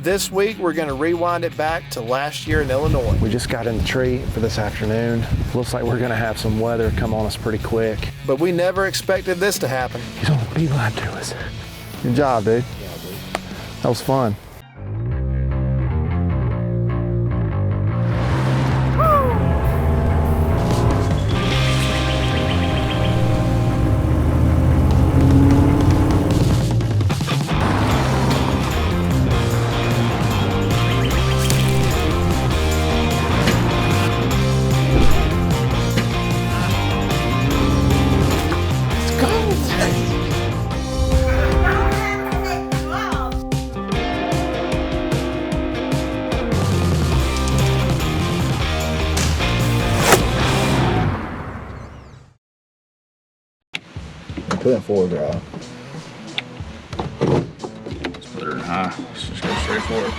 This week, we're going to rewind it back to last year in Illinois. We just got in the tree for this afternoon. Looks like we're going to have some weather come on us pretty quick. But we never expected this to happen. He's on the beeline to us. Good job, dude. Yeah, dude. That was fun. Put it in forward drive. Let's put her in high. Let's just go straight for it.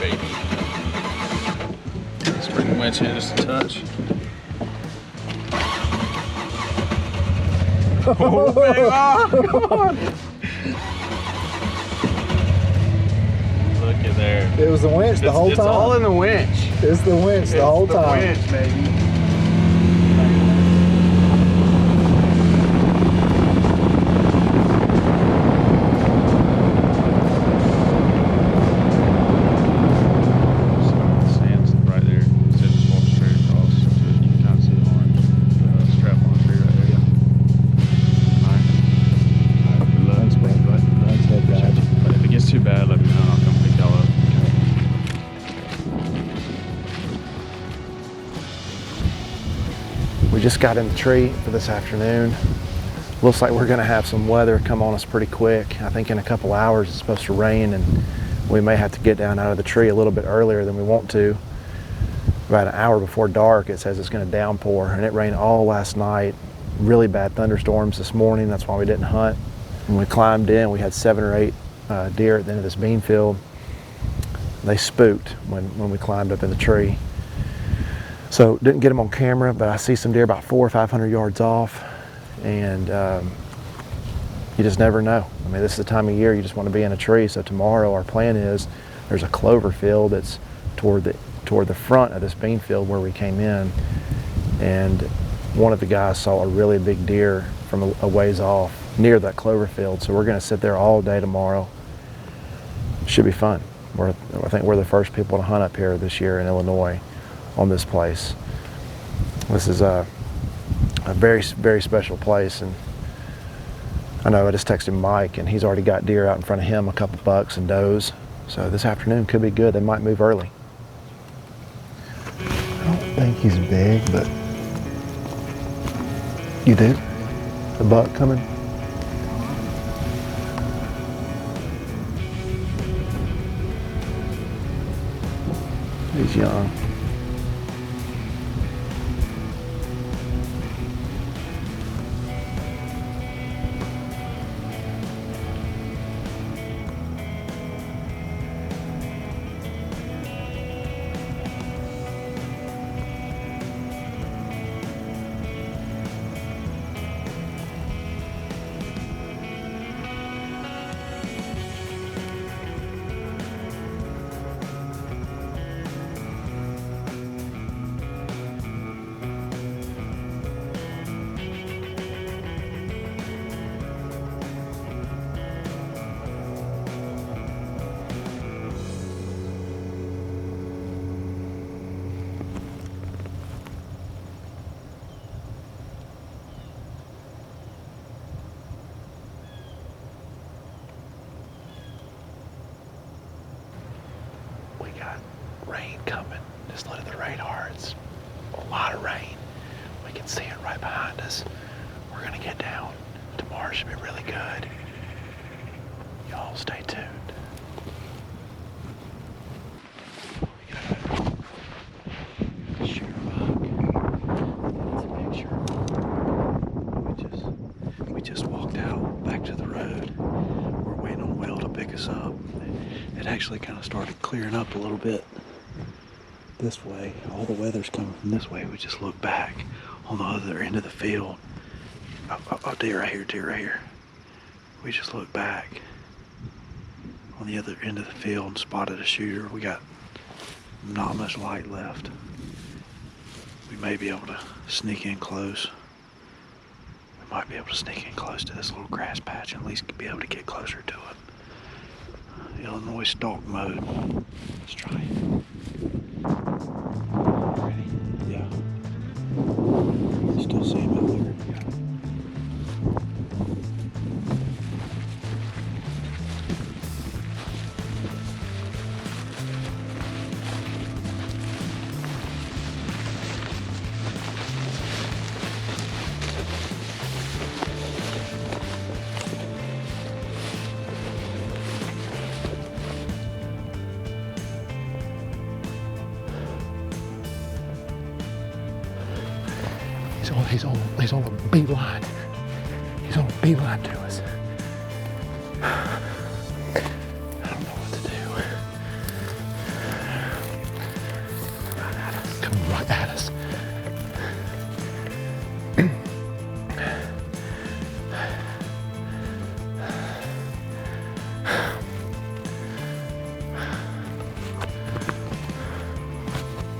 Baby. Let's bring the winch in just a touch. Oh, baby. Oh, come on. Look at there. It was the winch the whole time. It's all in the winch. It's the winch the whole time. It's the winch, baby. We just got in the tree for this afternoon. Looks like we're going to have some weather come on us pretty quick. I think in a couple hours it's supposed to rain, and we may have to get down out of the tree a little bit earlier than we want to. About an hour before dark, it says it's going to downpour, and it rained all last night. Really bad thunderstorms this morning. That's why we didn't hunt. When we climbed in, we had 7 or 8 deer at the end of this bean field. They spooked when we climbed up in the tree. So didn't get them on camera, but I see some deer about 400 or 500 yards off, and you just never know. I mean, this is the time of year you just want to be in a tree. So tomorrow our plan is there's a clover field that's toward the front of this bean field where we came in, and one of the guys saw a really big deer from a ways off near that clover field. So we're going to sit there all day tomorrow. Should be fun. I think we're the first people to hunt up here this year in Illinois on this place. This is a very, very special place, and I know I just texted Mike, and he's already got deer out in front of him, a couple bucks and does. So this afternoon could be good. They might move early. I don't think he's big, but you do? The buck coming? He's young. We got rain coming. Just look at the radar. It's a lot of rain. We can see it right behind us. We're gonna get down. Tomorrow should be really good. Y'all stay tuned. We got a sheer buck. That's a picture. We just walked out back to the road. We're waiting on Will to pick us up. It actually kind of started clearing up a little bit this way. All the weather's coming from this way. We just look back on the other end of the field. Oh, deer right here, deer right here. We just look back. the other end of the field and spotted a shooter. We got not much light left. We may be able to sneak in close. We might be able to sneak in close to this little grass patch and at least be able to get closer to it. Illinois stalk mode. Let's try it. Ready? Yeah. Still see him out there. Yeah. He's on a beeline. He's on a beeline to us. I don't know what to do. Right at us. Coming right at us.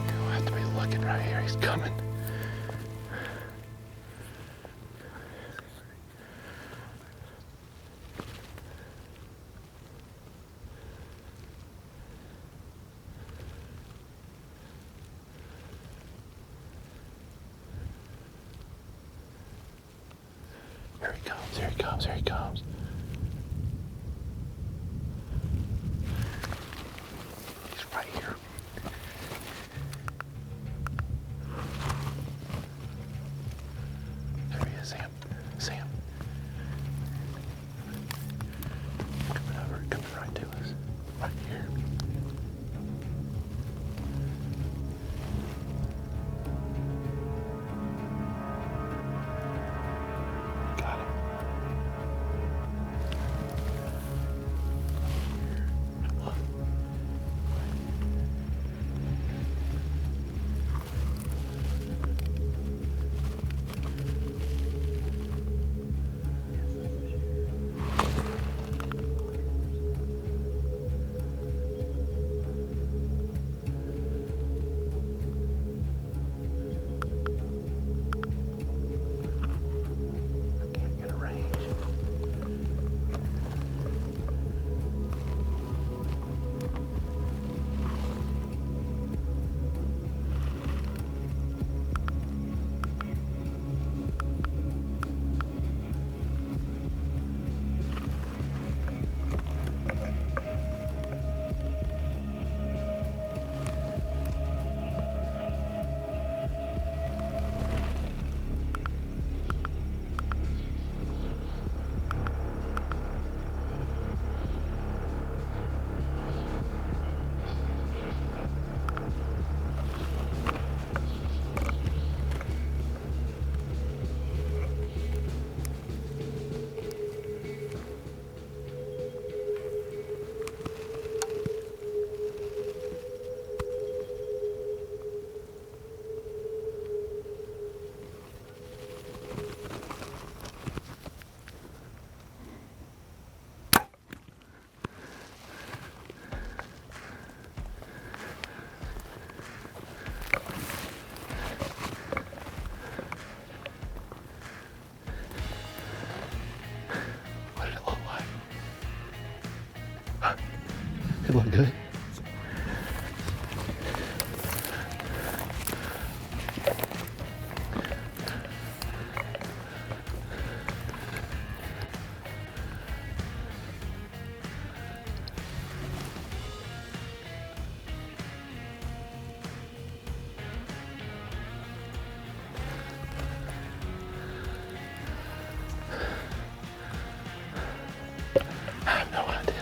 You'll have to be looking right here. He's coming. Here he comes, here he comes, here he comes. He's right here. There he is, Sam. Sam. Coming over, coming right to us. Right here. Got him. Look. I can't get a range. What did it look like? Huh? It looked good. I have no idea.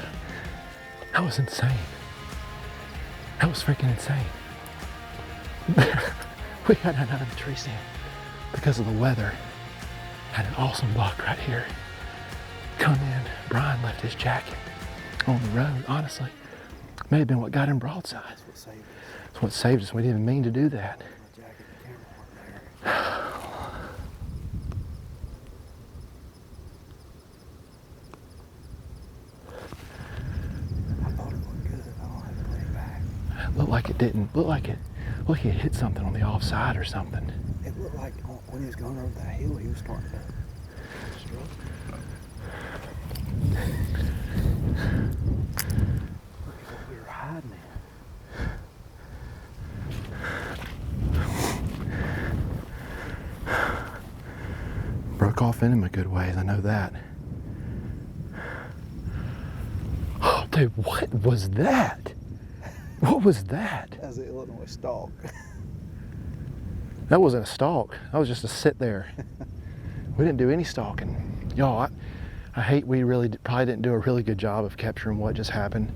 That was insane. That was freaking insane. We got out of the tree stand because of the weather. Had an awesome buck right here. Come in, Brian left his jacket on the road, honestly. May have been what got him broadside. That's what saved us. We didn't even mean to do that. looked like it didn't. Looked like it hit something on the offside or something. It looked like when he was going over that hill, he was starting to struggle. Look at what we were hiding in. Broke off in him a good ways, I know that. Oh, dude, what was that? What was that? That was the Illinois stalk. That wasn't a stalk. That was just a sit there. We didn't do any stalking. Y'all, I hate we really probably didn't do a really good job of capturing what just happened.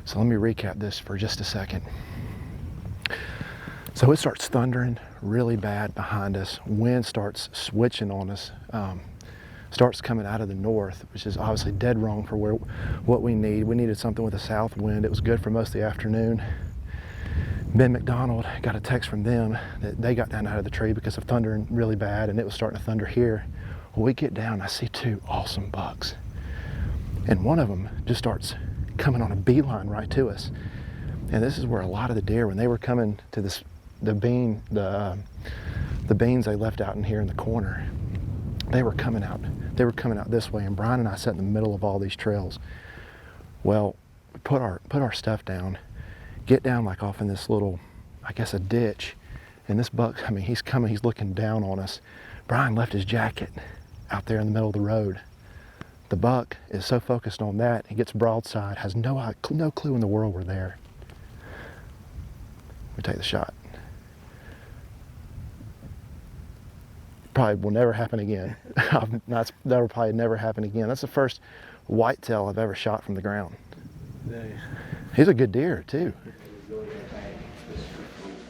So let me recap this for just a second. So it starts thundering really bad behind us. Wind starts switching on us. Starts coming out of the north, which is obviously dead wrong for what we need. We needed something with a south wind. It was good for most of the afternoon. Ben McDonald got a text from them that they got down out of the tree because of thundering really bad, and it was starting to thunder here. Well, we get down, I see two awesome bucks. And one of them just starts coming on a beeline right to us. And this is where a lot of the deer, when they were coming to the beans they left out in here in the corner, they were coming out this way, and Brian and I sat in the middle of all these trails. Well, we put our stuff down, get down like off in this little, I guess a ditch, and this buck, I mean, he's coming, he's looking down on us. Brian left his jacket out there in the middle of the road. The buck is so focused on that, he gets broadside, has no clue in the world we're there. We take the shot. Probably will never happen again. That'll probably never happen again. That's the first whitetail I've ever shot from the ground. He's a good deer too.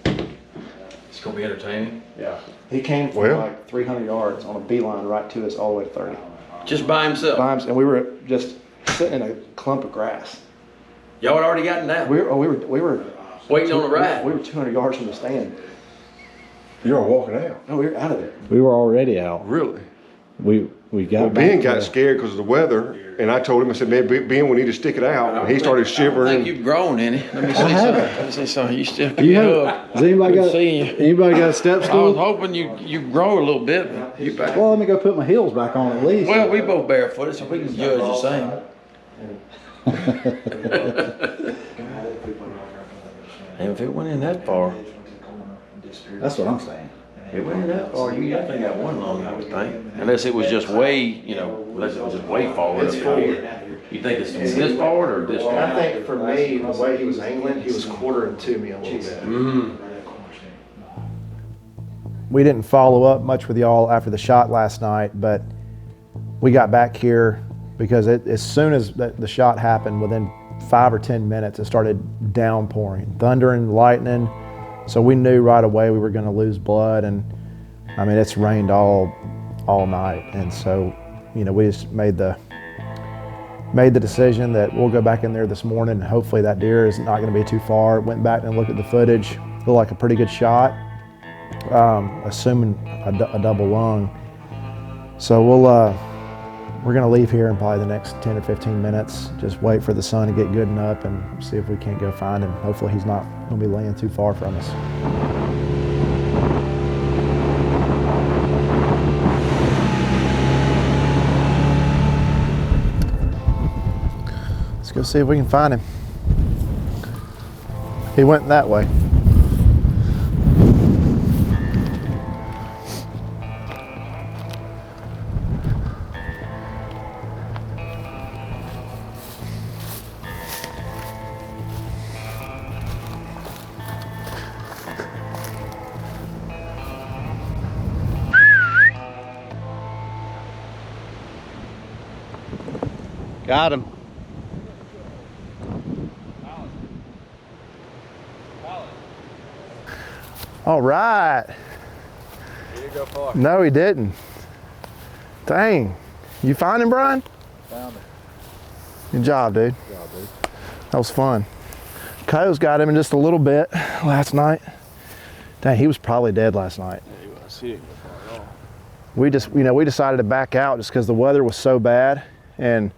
It's gonna be entertaining. Yeah. He came from like 300 yards on a beeline right to us all the way to 30. Just by himself. And we were just sitting in a clump of grass. Y'all had already gotten down. We were Waiting on the ride. We were 200 yards from the stand. You were walking out. No, we were out of there. We were already out. Really? We got Well, Ben got scared because of the weather, and I told him, I said, man, Ben, we need to stick it out. And he started I shivering. think you've grown, any. Let me see something. Let me see something. You still You up. have? Has anybody Good got? seeing you. Anybody got a step I was stool? hoping you grow a little bit. But you back. Well, let me go put my heels back on at least. Well, we both barefooted, so we can judge the same. And if it went in that far, That's what I'm saying. it went in that far, you definitely got one long, I would think. Unless it was just way, unless it was just way forward. It's forward. You think it's this forward or this I forward? think for me, the way he was angling, he was quartering to me a little bit. We didn't follow up much with y'all after the shot last night, but we got back here because as soon as the shot happened, within 5 or 10 minutes, it started downpouring, thundering, lightning. So we knew right away we were going to lose blood, and I mean it's rained all night, and so we just made the decision that we'll go back in there this morning, and hopefully that deer is not going to be too far. Went back and looked at the footage, looked like a pretty good shot, assuming a double lung. So we're going to leave here in probably the next 10 or 15 minutes. Just wait for the sun to get good and up and see if we can't go find him. Hopefully he's not going to be laying too far from us. Let's go see if we can find him. He went that way. Got him. All right. He didn't go far. No, he didn't. Dang. You find him, Brian? Found him. Good job, dude. That was fun. Coyote's got him in just a little bit last night. Dang, he was probably dead last night. He was. He didn't go far at all. We just, we decided to back out just because the weather was so bad and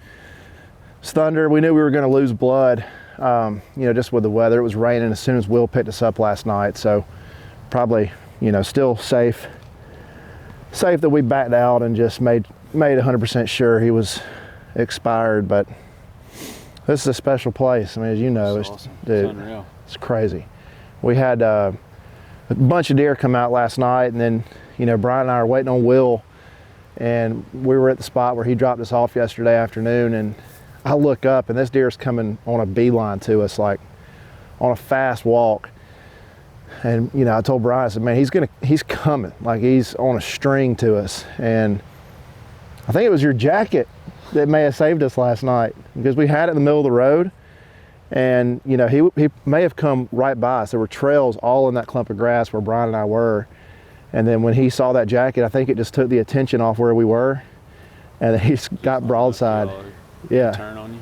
it's thunder. We knew we were going to lose blood. you know, just with the weather. It was raining as soon as Will picked us up last night, so probably, you know, still safe that we backed out and just made 100% sure he was expired. But this is a special place. I mean, as you know, It's awesome. dude, It's unreal. it's crazy. We had a bunch of deer come out last night, and then, you know, Brian and I are waiting on Will, and we were at the spot where he dropped us off yesterday afternoon, and I look up and this deer's coming on a beeline to us, like on a fast walk. And, you know, I told Brian, I said, man, he's coming, like he's on a string to us. And I think it was your jacket that may have saved us last night, because we had it in the middle of the road, and, you know, he may have come right by us. There were trails all in that clump of grass where Brian and I were. And then when he saw that jacket, I think it just took the attention off where we were, and he got broadside. Yeah. Turn on you.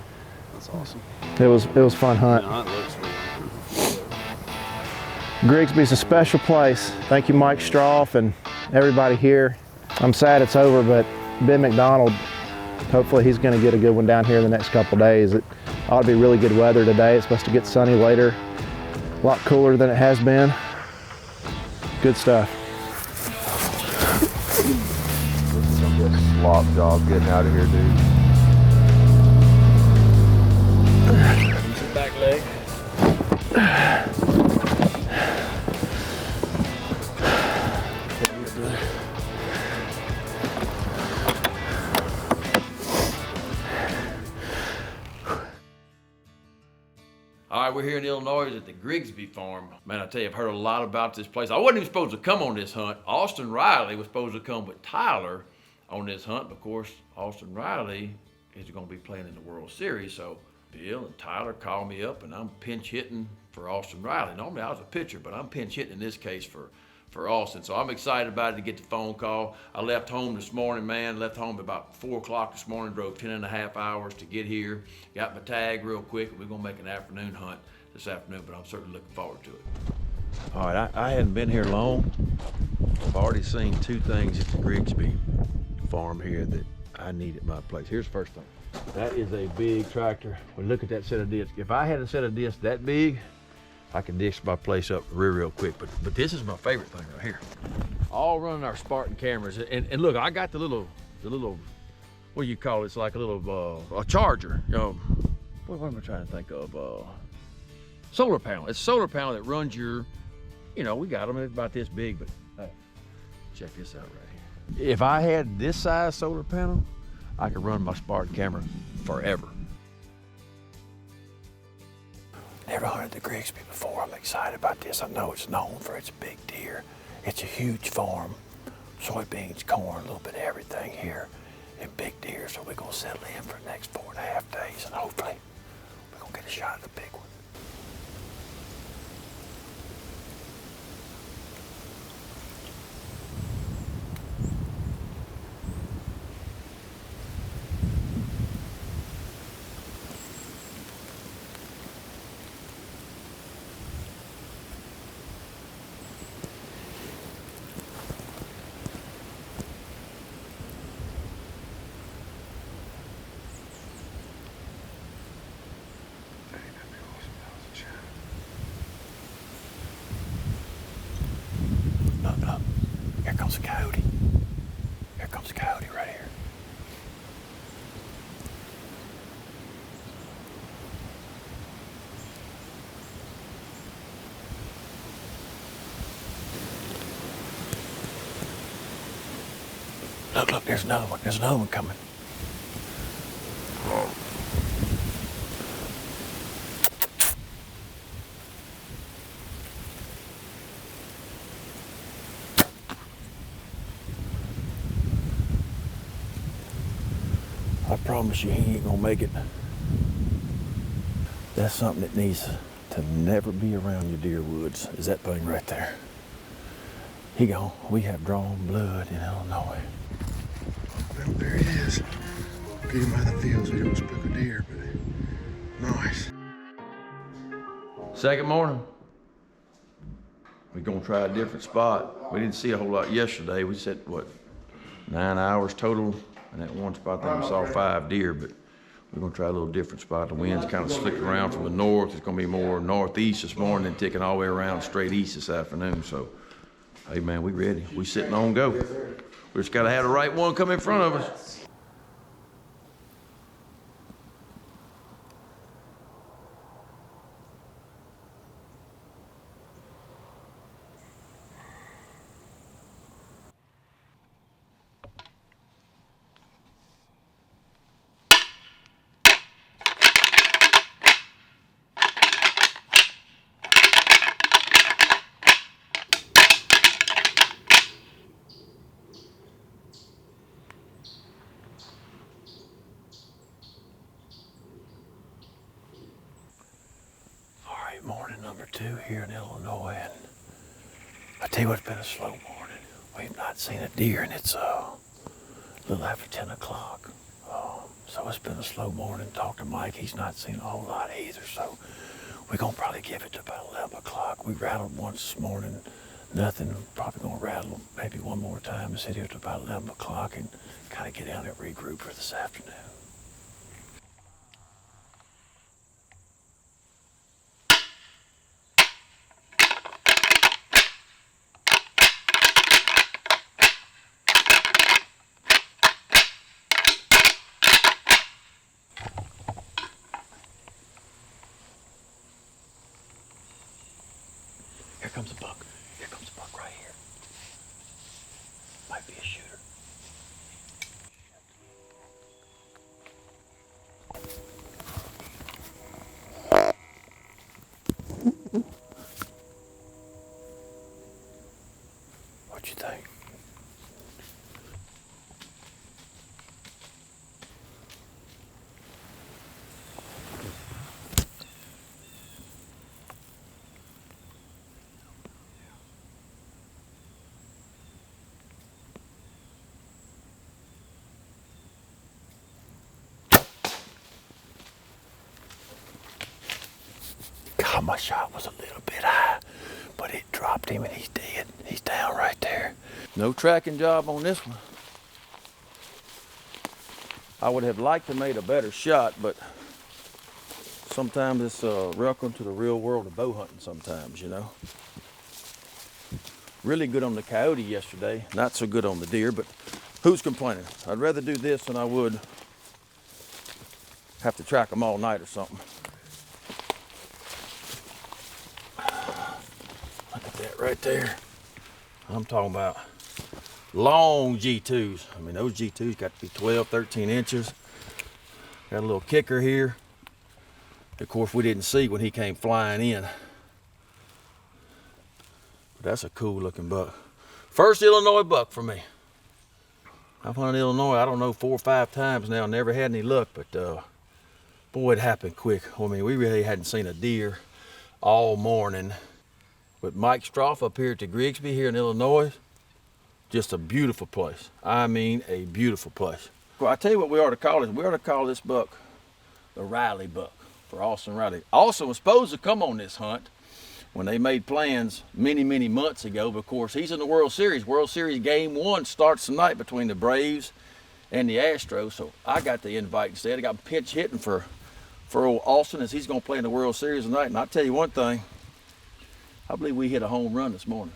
That's awesome. It was a fun hunt. The hunt looks really Grigsby's a special place. Thank you, Mike Stroff, and everybody here. I'm sad it's over, but Ben McDonald, hopefully he's going to get a good one down here in the next couple days. It ought to be really good weather today. It's supposed to get sunny later. A lot cooler than it has been. Good stuff. This is gonna be a slop job getting out of here, dude. back leg. All right, we're here in Illinois at the Grigsby farm. Man, I tell you, I've heard a lot about this place. I wasn't even supposed to come on this hunt. Austin Riley was supposed to come with Tyler on this hunt. Of course, Austin Riley is going to be playing in the World Series. So Bill and Tyler called me up, and I'm pinch hitting for Austin Riley. Normally I was a pitcher, but I'm pinch hitting in this case for Austin. So I'm excited about it to get the phone call. I left home this morning, man. Left home about 4 o'clock this morning, drove 10.5 hours to get here. Got my tag real quick. We're gonna make an afternoon hunt this afternoon, but I'm certainly looking forward to it. All right, I hadn't been here long. I've already seen 2 things at the Grigsby farm here that I need at my place. Here's the first thing. That is a big tractor. Well, look at that set of discs. If I had a set of discs that big, I can disc my place up real quick, but this is my favorite thing right here. All running our Spartan cameras, and look, I got the little, what do you call it? It's like a little a charger. You know, what am I trying to think of? Solar panel. It's a solar panel that runs your, you know, we got them about this big, but hey, check this out right here. If I had this size solar panel, I could run my Spartan camera forever. Never hunted the Grigsby before. I'm excited about this. I know it's known for its big deer. It's a huge farm. Soybeans, corn, a little bit of everything here, and big deer. So we're gonna settle in for the next 4.5 days, and hopefully we're gonna get a shot at the big one. Look, here comes a coyote. Here comes a coyote right here. Look, there's another one. There's another one coming. I promise you he ain't gonna make it. That's something that needs to never be around your deer woods, is that thing right there. He gone. We have drawn blood in Illinois. Well, there he is. Get him out of the fields. We don't spook a deer, but nice. Second morning. We're gonna try a different spot. We didn't see a whole lot yesterday. We set, what, 9 hours total? And that one spot there we saw 5 deer, but We're gonna try a little different spot. The wind's kind of slipped around from the north. It's gonna be more northeast this morning and ticking all the way around straight east this afternoon. So, hey man, we ready. We sitting on go. We just gotta have the right one come in front of us. Morning number 2 here in Illinois, and I tell you what, it's been a slow morning. We've not seen a deer, and it's a little after 10 o'clock. So it's been a slow morning. Talked to Mike, he's not seen a whole lot either, so we're gonna probably give it to about 11 o'clock. We rattled once this morning, nothing. Probably gonna rattle maybe one more time and sit here to about 11 o'clock and kind of get down and regroup for this afternoon. Here comes a buck. Here comes a buck right here. Might be a shooter. What you think? God, my shot was a little bit high, but it dropped him and he's dead. He's down right there. No tracking job on this one. I would have liked to made a better shot, but sometimes it's welcome to the real world of bow hunting sometimes, you know. Really good on the coyote yesterday, not so good on the deer, but who's complaining? I'd rather do this than I would have to track them all night or something. Look at that right there. I'm talking about long G2s. I mean, those G2s got to be 12, 13 inches. Got a little kicker here. Of course, we didn't see when he came flying in. But that's a cool looking buck. First Illinois buck for me. I've hunted Illinois, I don't know, 4 or 5 times now. Never had any luck, but boy, it happened quick. I mean, we really hadn't seen a deer all morning. But Mike Stroff up here at the Grigsby here in Illinois, just a beautiful place. I mean, a beautiful place. Well, I tell you what we ought to call it. We ought to call this buck the Riley buck for Austin Riley. Austin was supposed to come on this hunt when they made plans many, many months ago. But of course, he's in the World Series. World Series Game 1 starts tonight between the Braves and the Astros. So I got the invite instead. I got pinch hitting for old Austin as he's going to play in the World Series tonight. And I'll tell you one thing, I believe we hit a home run this morning.